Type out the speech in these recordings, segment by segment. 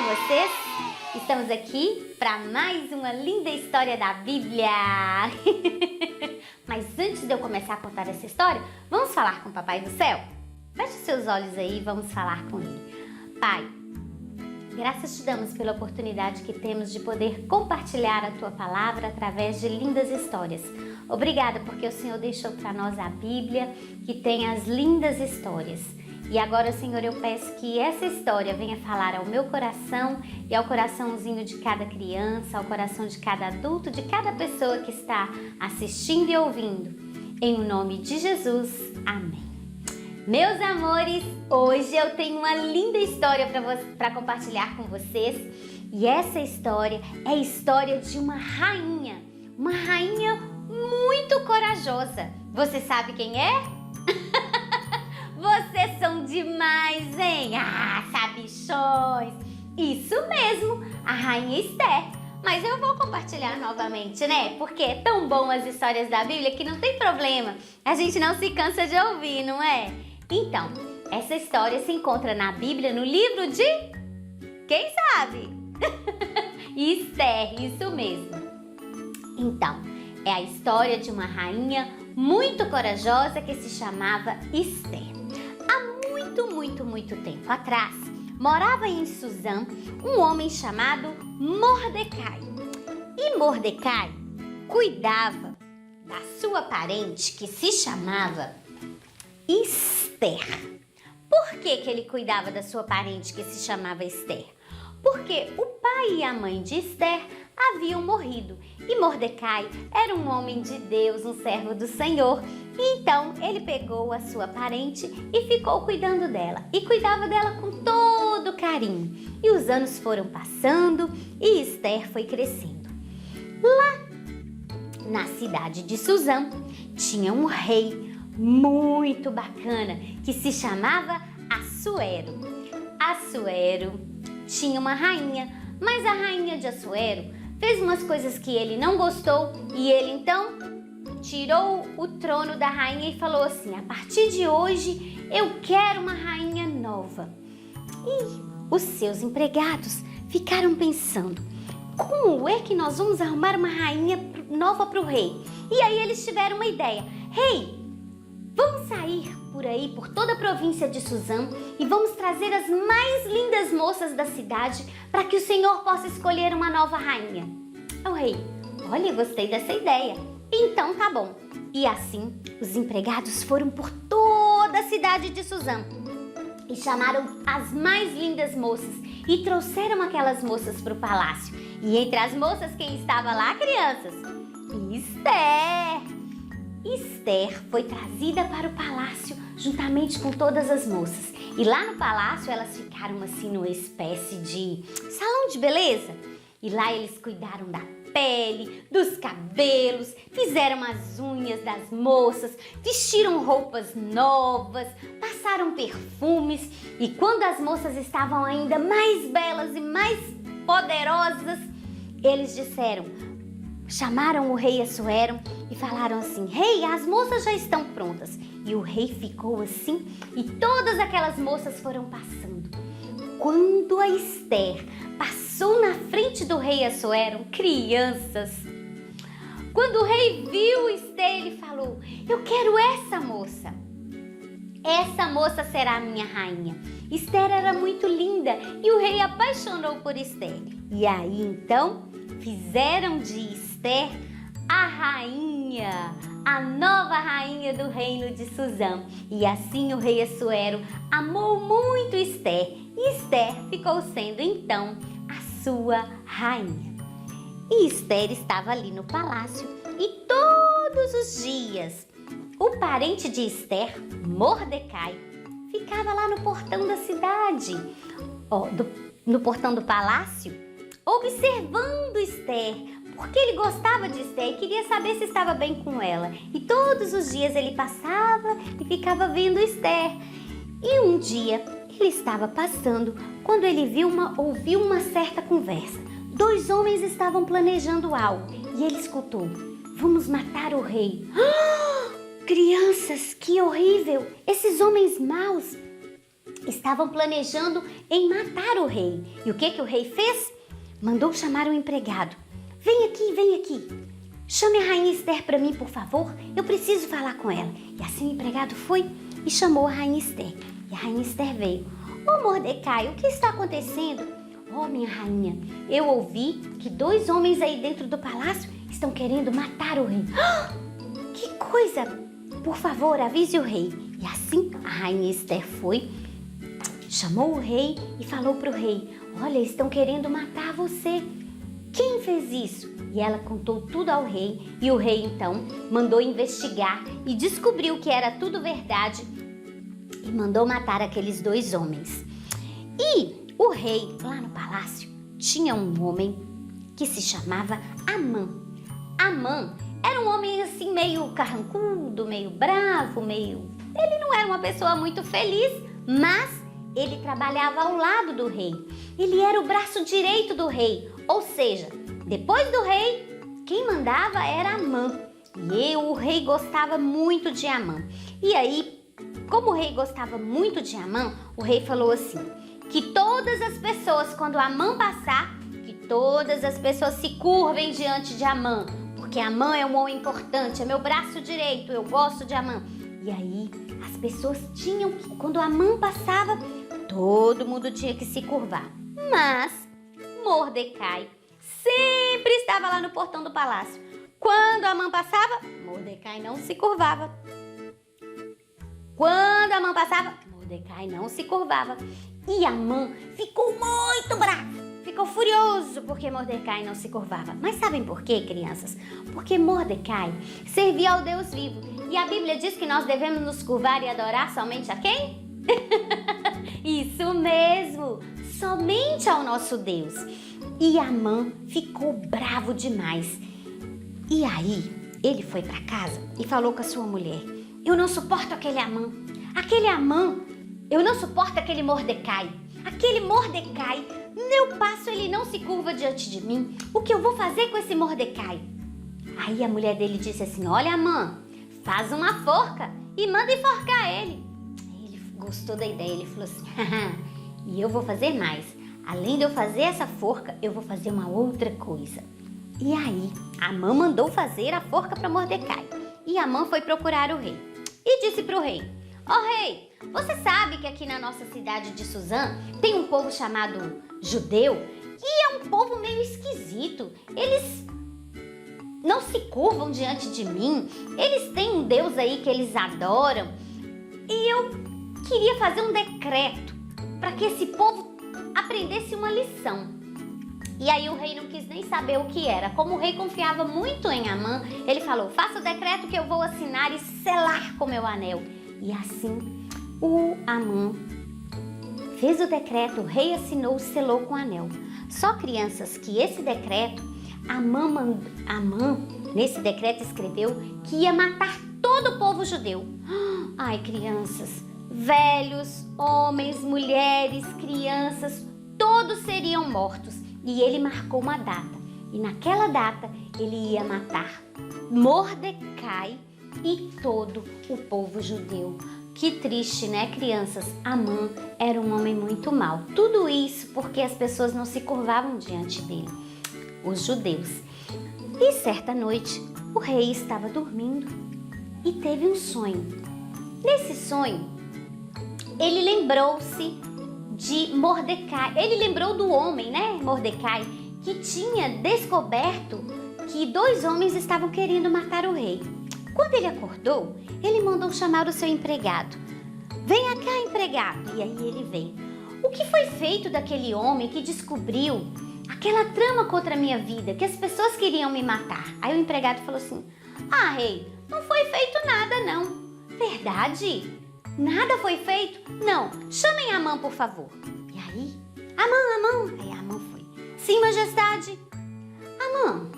vocês? Estamos aqui para mais uma linda história da Bíblia. Mas antes de eu começar a contar essa história, vamos falar com o Papai do Céu? Feche seus olhos aí e vamos falar com ele. Pai, graças te damos pela oportunidade que temos de poder compartilhar a Tua Palavra através de lindas histórias. Obrigada porque o Senhor deixou para nós a Bíblia, que tem as lindas histórias. E agora, Senhor, eu peço que essa história venha falar ao meu coração e ao coraçãozinho de cada criança, ao coração de cada adulto, de cada pessoa que está assistindo e ouvindo. Em o nome de Jesus, amém. Meus amores, hoje eu tenho uma linda história para compartilhar com vocês. E essa história é a história de uma rainha muito corajosa. Você sabe quem é? Vocês são demais, hein? Ah, sabichões! Isso mesmo, a Rainha Esther. Mas eu vou compartilhar novamente, né? Porque é tão bom as histórias da Bíblia que não tem problema. A gente não se cansa de ouvir, não é? Então, essa história se encontra na Bíblia no livro de... Quem sabe? Esther, isso mesmo. Então, é a história de uma rainha muito corajosa que se chamava Esther. Muito tempo atrás, morava em Suzã um homem chamado Mordecai. E Mordecai cuidava da sua parente que se chamava Esther. Por que ele cuidava da sua parente que se chamava Esther? Porque o pai e a mãe de Esther haviam morrido e Mordecai era um homem de Deus, um servo do Senhor. Então ele pegou a sua parente e ficou cuidando dela e cuidava dela com todo carinho. E os anos foram passando e Esther foi crescendo. Lá na cidade de Suzã tinha um rei muito bacana que se chamava Assuero. Assuero tinha uma rainha, mas a rainha de Assuero fez umas coisas que ele não gostou e ele então tirou o trono da rainha e falou assim: a partir de hoje eu quero uma rainha nova. E os seus empregados ficaram pensando: como é que nós vamos arrumar uma rainha nova para o rei? E aí eles tiveram uma ideia: rei, vamos sair por aí, por toda a província de Suzã e vamos trazer as mais lindas moças da cidade para que o Senhor possa escolher uma nova rainha. O rei: olha, gostei dessa ideia. Então tá bom. E assim, os empregados foram por toda a cidade de Suzã e chamaram as mais lindas moças e trouxeram aquelas moças para o palácio. E entre as moças, quem estava lá, crianças? Esther! Esther foi trazida para o palácio juntamente com todas as moças. E lá no palácio elas ficaram assim numa espécie de salão de beleza. E lá eles cuidaram da pele, dos cabelos, fizeram as unhas das moças, vestiram roupas novas, passaram perfumes. E quando as moças estavam ainda mais belas e mais poderosas, eles chamaram o rei Assuero e falaram assim: rei, as moças já estão prontas. E o rei ficou assim e todas aquelas moças foram passando. Quando a Esther passou na frente do rei Assuero, crianças, quando o rei viu Esther, ele falou: eu quero essa moça. Essa moça será a minha rainha. Esther era muito linda e o rei apaixonou por Esther. E aí então fizeram de Esther a rainha, a nova rainha do reino de Suzã. E assim o rei Assuero amou muito Esther e Esther ficou sendo então a sua rainha. E Esther estava ali no palácio e todos os dias o parente de Esther, Mordecai, ficava lá no portão da cidade, no portão do palácio, observando Esther, porque ele gostava de Esther e queria saber se estava bem com ela. E todos os dias ele passava e ficava vendo Esther. E um dia ele estava passando quando ele ouviu uma certa conversa. Dois homens estavam planejando algo e ele escutou: vamos matar o rei. Crianças, que horrível! Esses homens maus estavam planejando em matar o rei. E o que o rei fez? Mandou chamar o empregado. Vem aqui, vem aqui. Chame a rainha Esther para mim, por favor. Eu preciso falar com ela. E assim o empregado foi e chamou a rainha Esther. E a rainha Esther veio. Ô Mordecai, o que está acontecendo? Oh, minha rainha, eu ouvi que 2 homens aí dentro do palácio estão querendo matar o rei. Ah, que coisa! Por favor, avise o rei. E assim a rainha Esther foi, chamou o rei e falou para o rei: olha, estão querendo matar você. Quem fez isso? E ela contou tudo ao rei, e o rei então mandou investigar e descobriu que era tudo verdade e mandou matar aqueles 2 homens. E o rei, lá no palácio, tinha um homem que se chamava Amã. Amã era um homem assim meio carrancudo, meio bravo, Ele não era uma pessoa muito feliz, mas ele trabalhava ao lado do rei. Ele era o braço direito do rei, ou seja, depois do rei, quem mandava era Amã. E o rei gostava muito de Amã. E aí, como o rei gostava muito de Amã, o rei falou assim, que todas as pessoas, quando Amã passar, que todas as pessoas se curvem diante de Amã, porque Amã é um homem importante, é meu braço direito, eu gosto de Amã. E aí, as pessoas tinham que, quando Amã passava, todo mundo tinha que se curvar. Mas Mordecai sempre estava lá no portão do palácio. Quando Amã passava, Mordecai não se curvava. Quando Amã passava, Mordecai não se curvava. E Amã ficou muito bravo, ficou furioso porque Mordecai não se curvava. Mas sabem por quê, crianças? Porque Mordecai servia ao Deus vivo. E a Bíblia diz que nós devemos nos curvar e adorar somente a quem? Isso mesmo, somente ao nosso Deus. E Amã ficou bravo demais. E aí, ele foi para casa e falou com a sua mulher: eu não suporto aquele Amã. Eu não suporto aquele Mordecai. Aquele Mordecai, eu passo, ele não se curva diante de mim. O que eu vou fazer com esse Mordecai? Aí a mulher dele disse assim: olha, Amã, faz uma forca e manda enforcar ele. Ele gostou da ideia, ele falou assim: e eu vou fazer mais. Além de eu fazer essa forca, eu vou fazer uma outra coisa. E aí, Amã mandou fazer a forca para Mordecai. E Amã foi procurar o rei. E disse para o rei: ó rei, você sabe que aqui na nossa cidade de Suzã tem um povo chamado judeu? E é um povo meio esquisito. Eles não se curvam diante de mim. Eles têm um Deus aí que eles adoram. E eu queria fazer um decreto para que esse povo aprendesse uma lição. E aí o rei não quis nem saber o que era. Como o rei confiava muito em Amã, ele falou: faça o decreto que eu vou assinar e selar com meu anel. E assim o Amã fez o decreto, o rei assinou, selou com o anel. Só, crianças, que esse decreto, Amã nesse decreto escreveu que ia matar todo o povo judeu. Ai, crianças, velhos, homens, mulheres, crianças, todos seriam mortos. E ele marcou uma data. E naquela data ele ia matar Mordecai e todo o povo judeu. Que triste, né, crianças? Amã era um homem muito mau. Tudo isso porque as pessoas não se curvavam diante dele, os judeus. E certa noite, o rei estava dormindo e teve um sonho. Nesse sonho, ele lembrou-se de Mordecai. Ele lembrou do homem, né, Mordecai, que tinha descoberto que 2 homens estavam querendo matar o rei. Quando ele acordou, ele mandou chamar o seu empregado. Venha cá, empregado. E aí ele veio. O que foi feito daquele homem que descobriu aquela trama contra a minha vida, que as pessoas queriam me matar? Aí o empregado falou assim: ah, rei, não foi feito nada, não. Verdade? Nada foi feito? Não. Chamem Amã, por favor. E aí, Amã. Aí Amã foi. Sim, majestade. Amã,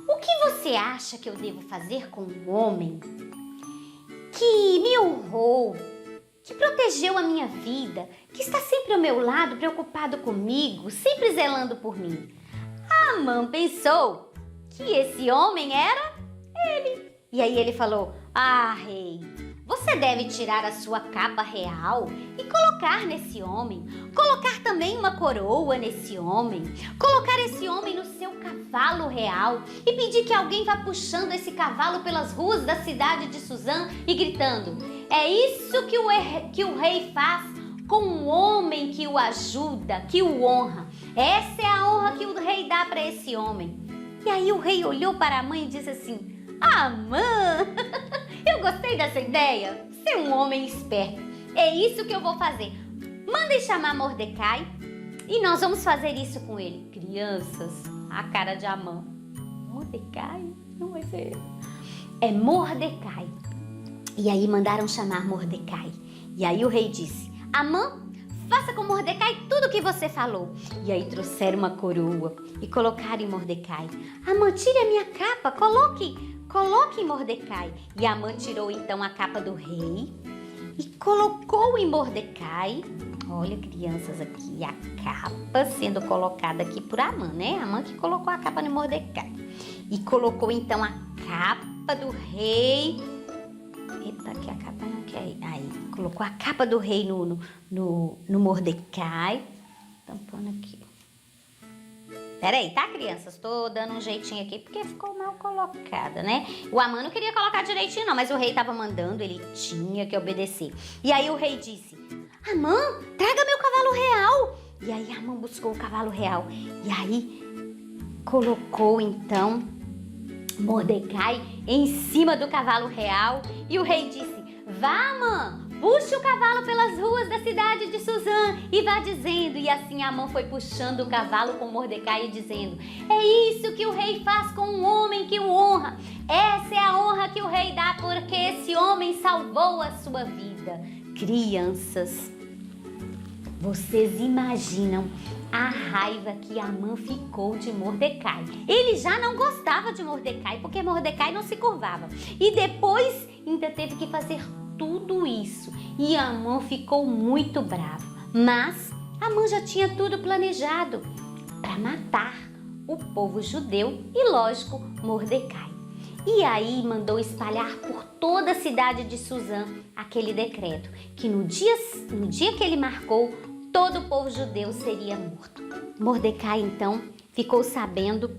o que você acha que eu devo fazer com um homem que me honrou, que protegeu a minha vida, que está sempre ao meu lado, preocupado comigo, sempre zelando por mim? Amã pensou que esse homem era ele. E aí ele falou: ah, rei, você deve tirar a sua capa real e colocar nesse homem, colocar também uma coroa nesse homem, colocar esse homem no seu cavalo real e pedir que alguém vá puxando esse cavalo pelas ruas da cidade de Suzã e gritando: é isso que o rei faz com um homem que o ajuda, que o honra. Essa é a honra que o rei dá para esse homem. E aí o rei olhou para a mãe e disse assim: Amã, eu gostei dessa ideia. Você é um homem esperto. É isso que eu vou fazer. Mandem chamar Mordecai e nós vamos fazer isso com ele. Crianças, a cara de Amã. Mordecai? Não vai ser. É Mordecai. E aí mandaram chamar Mordecai. E aí o rei disse: Amã, faça com Mordecai tudo o que você falou. E aí trouxeram uma coroa e colocaram em Mordecai. Amã, tire a minha capa, coloque em Mordecai. E Amã tirou então a capa do rei e colocou em Mordecai. Olha, crianças, aqui a capa sendo colocada aqui por Amã, né? Amã que colocou a capa no Mordecai. E colocou então a capa do rei. Eita, aqui a capa não quer ir. Aí, colocou a capa do rei no Mordecai. Tampando aqui. Peraí, tá, crianças? Tô dando um jeitinho aqui porque ficou mal colocada, né? O Amã não queria colocar direitinho não, mas o rei tava mandando, ele tinha que obedecer. E aí o rei disse: Amã, traga meu cavalo real. E aí Amã buscou o cavalo real. E aí colocou então Mordecai em cima do cavalo real. E o rei disse: Vá, Amã, puxe o cavalo pelas ruas da cidade de Suzã e vá dizendo. E assim Amã foi puxando o cavalo com Mordecai e dizendo: é isso que o rei faz com um homem que o honra. Essa é a honra que o rei dá porque esse homem salvou a sua vida. Crianças, vocês imaginam a raiva que Amã ficou de Mordecai. Ele já não gostava de Mordecai porque Mordecai não se curvava. E depois ainda teve que fazer tudo isso. E Amã ficou muito bravo. Mas Amã já tinha tudo planejado para matar o povo judeu e, lógico, Mordecai. E aí mandou espalhar por toda a cidade de Suzã aquele decreto que no dia que ele marcou, todo o povo judeu seria morto. Mordecai, então, ficou sabendo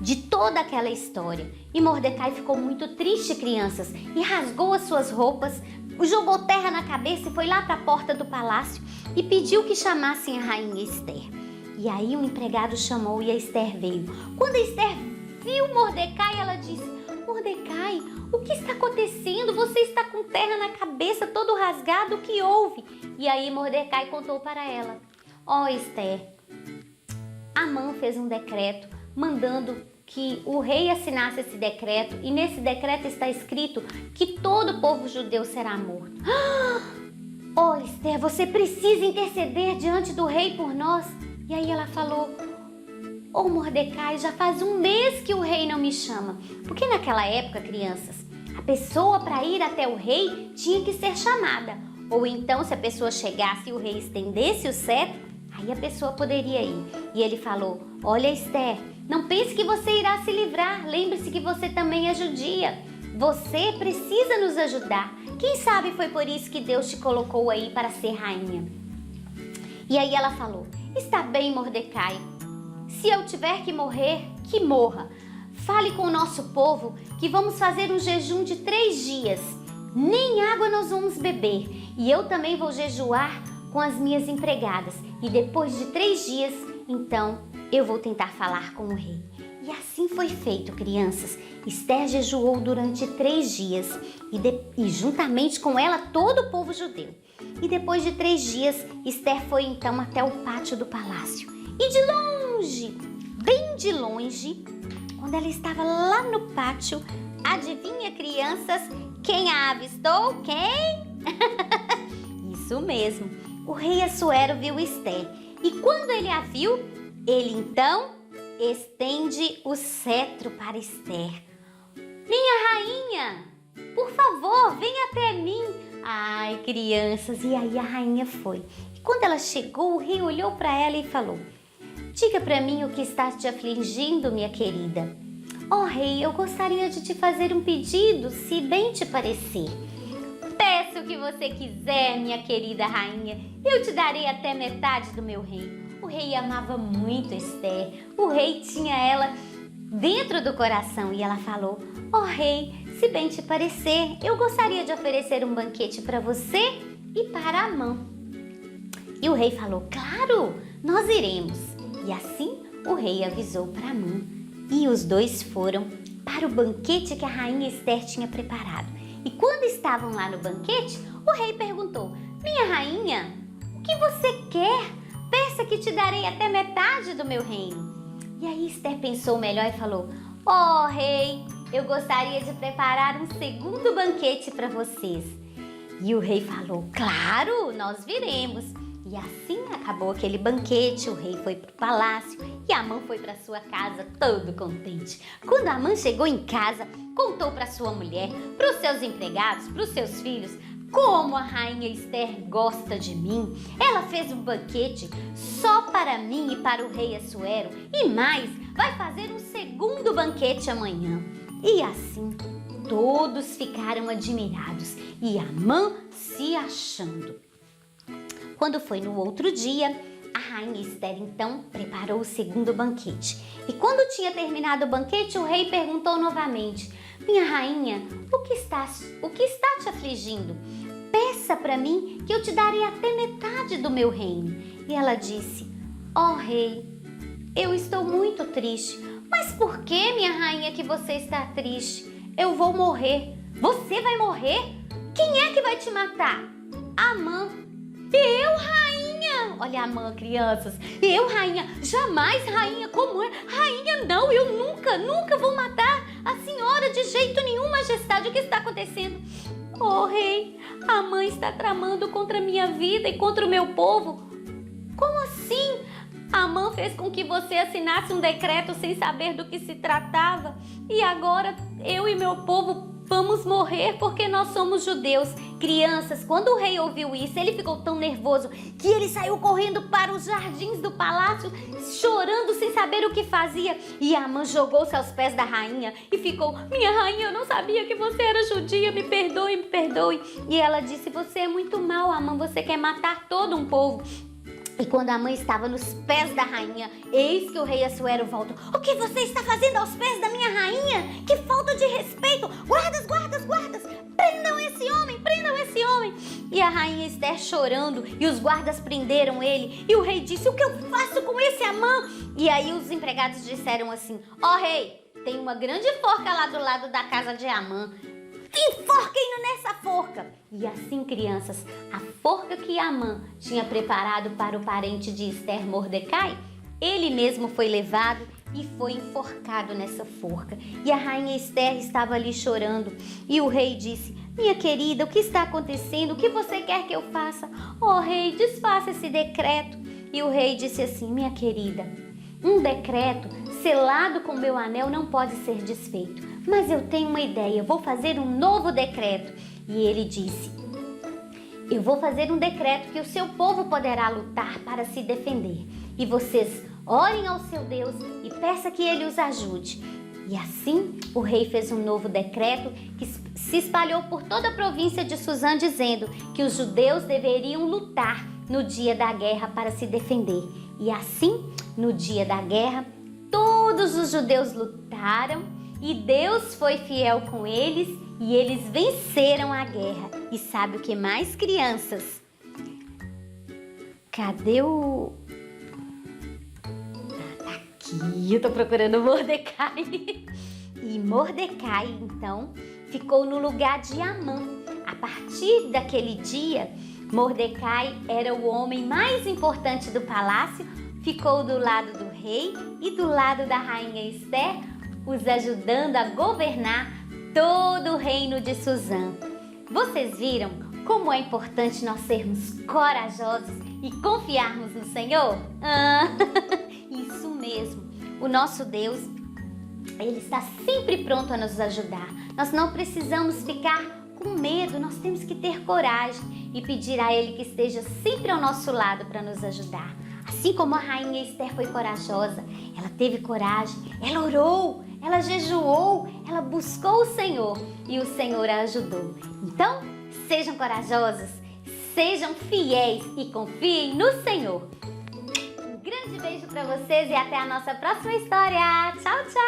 de toda aquela história. E Mordecai ficou muito triste, crianças, e rasgou as suas roupas, jogou terra na cabeça e foi lá para a porta do palácio e pediu que chamassem a rainha Esther. E aí o empregado chamou e a Esther veio. Quando a Esther viu Mordecai, ela disse: Mordecai, o que está acontecendo? Você está com terra na cabeça, todo rasgado, o que houve? E aí Mordecai contou para ela: Esther, Amã fez um decreto mandando que o rei assinasse esse decreto e nesse decreto está escrito que todo o povo judeu será morto. Esther, você precisa interceder diante do rei por nós. E aí ela falou: Mordecai, já faz um mês que o rei não me chama. Porque naquela época, crianças, a pessoa para ir até o rei tinha que ser chamada. Ou então, se a pessoa chegasse e o rei estendesse o cetro, aí a pessoa poderia ir. E ele falou: olha, Esther, não pense que você irá se livrar. Lembre-se que você também é judia. Você precisa nos ajudar. Quem sabe foi por isso que Deus te colocou aí para ser rainha. E aí ela falou: está bem, Mordecai. Se eu tiver que morrer, que morra. Fale com o nosso povo que vamos fazer um jejum de 3 dias. Nem água nós vamos beber. E eu também vou jejuar com as minhas empregadas. E depois de 3 dias, então, eu vou tentar falar com o rei. E assim foi feito, crianças. Esther jejuou durante 3 dias. E juntamente com ela, todo o povo judeu. E depois de 3 dias, Esther foi então até o pátio do palácio. E de longe, bem de longe, quando ela estava lá no pátio, adivinha, crianças, quem a avistou? Quem? Isso mesmo, o rei Assuero viu Esther. E quando ele a viu, ele então estende o cetro para Esther. Minha rainha, por favor, venha até mim. Ai, crianças, e aí a rainha foi. E quando ela chegou, o rei olhou para ela e falou: diga para mim o que está te afligindo, minha querida. Ó rei, eu gostaria de te fazer um pedido, se bem te parecer. Peça o que você quiser, minha querida rainha, eu te darei até metade do meu reino. O rei amava muito Esther, o rei tinha ela dentro do coração e ela falou: ó rei, se bem te parecer, eu gostaria de oferecer um banquete para você e para Amã. E o rei falou: claro, nós iremos. E assim o rei avisou para Amã e os dois foram para o banquete que a rainha Esther tinha preparado. E quando estavam lá no banquete, o rei perguntou: minha rainha, o que você quer? Peça que te darei até metade do meu reino. E aí Esther pensou melhor e falou: ó rei, eu gostaria de preparar um segundo banquete para vocês. E o rei falou: claro, nós viremos. E assim acabou aquele banquete, o rei foi para o palácio e Amã foi para sua casa todo contente. Quando Amã chegou em casa, contou para sua mulher, para os seus empregados, para os seus filhos, como a rainha Esther gosta de mim. Ela fez um banquete só para mim e para o rei Assuero e mais, vai fazer um segundo banquete amanhã. E assim todos ficaram admirados e Amã se achando. Quando foi no outro dia, a rainha Esther então preparou o segundo banquete. E quando tinha terminado o banquete, o rei perguntou novamente: minha rainha, o que está te afligindo? Peça para mim que eu te darei até metade do meu reino. E ela disse: ó rei, eu estou muito triste. Mas por que, minha rainha, que você está triste? Eu vou morrer. Você vai morrer? Quem é que vai te matar? Amã. Eu, rainha? Olha, Amã, crianças. Eu, rainha? Jamais, rainha. Como é? Rainha, não. Eu nunca vou matar a senhora de jeito nenhum, majestade. O que está acontecendo? Oh, rei, Amã está tramando contra a minha vida e contra o meu povo. Como assim? Amã fez com que você assinasse um decreto sem saber do que se tratava. E agora eu e meu povo vamos morrer porque nós somos judeus. Crianças, quando o rei ouviu isso, ele ficou tão nervoso que ele saiu correndo para os jardins do palácio, chorando sem saber o que fazia. E Amã jogou-se aos pés da rainha e ficou: minha rainha, eu não sabia que você era judia, me perdoe, me perdoe. E ela disse: você é muito mal, Amã, você quer matar todo um povo. E quando Amã estava nos pés da rainha, eis que o rei Assuero volta: o que você está fazendo aos pés da minha rainha? Que falta de respeito! Guardas, guardas, guardas! Prendam esse homem, prendam esse homem! E a rainha Esther chorando, e os guardas prenderam ele. E o rei disse: o que eu faço com esse Amã? E aí os empregados disseram assim: ó rei, tem uma grande forca lá do lado da casa de Amã. Enforquem-no nessa forca! E assim, crianças, a forca que Amã tinha preparado para o parente de Esther, Mordecai, ele mesmo foi levado e foi enforcado nessa forca. E a rainha Esther estava ali chorando. E o rei disse: minha querida, o que está acontecendo? O que você quer que eu faça? Oh, rei, desfaça esse decreto. E o rei disse assim: minha querida, um decreto selado com meu anel não pode ser desfeito. Mas eu tenho uma ideia, vou fazer um novo decreto. E ele disse: eu vou fazer um decreto que o seu povo poderá lutar para se defender. E vocês orem ao seu Deus e peça que ele os ajude. E assim o rei fez um novo decreto que se espalhou por toda a província de Suzã, dizendo que os judeus deveriam lutar no dia da guerra para se defender. E assim, no dia da guerra, todos os judeus lutaram. E Deus foi fiel com eles e eles venceram a guerra. E sabe o que mais, crianças? Cadê o... tá aqui, eu tô procurando Mordecai. E Mordecai, então, ficou no lugar de Amã. A partir daquele dia, Mordecai era o homem mais importante do palácio, ficou do lado do rei e do lado da rainha Esther, os ajudando a governar todo o reino de Suzã. Vocês viram como é importante nós sermos corajosos e confiarmos no Senhor? Isso mesmo. O nosso Deus, Ele está sempre pronto a nos ajudar. Nós não precisamos ficar com medo, nós temos que ter coragem e pedir a Ele que esteja sempre ao nosso lado para nos ajudar. Assim como a rainha Esther foi corajosa, ela teve coragem, ela orou, ela jejuou, ela buscou o Senhor e o Senhor a ajudou. Então, sejam corajosos, sejam fiéis e confiem no Senhor. Um grande beijo para vocês e até a nossa próxima história. Tchau, tchau!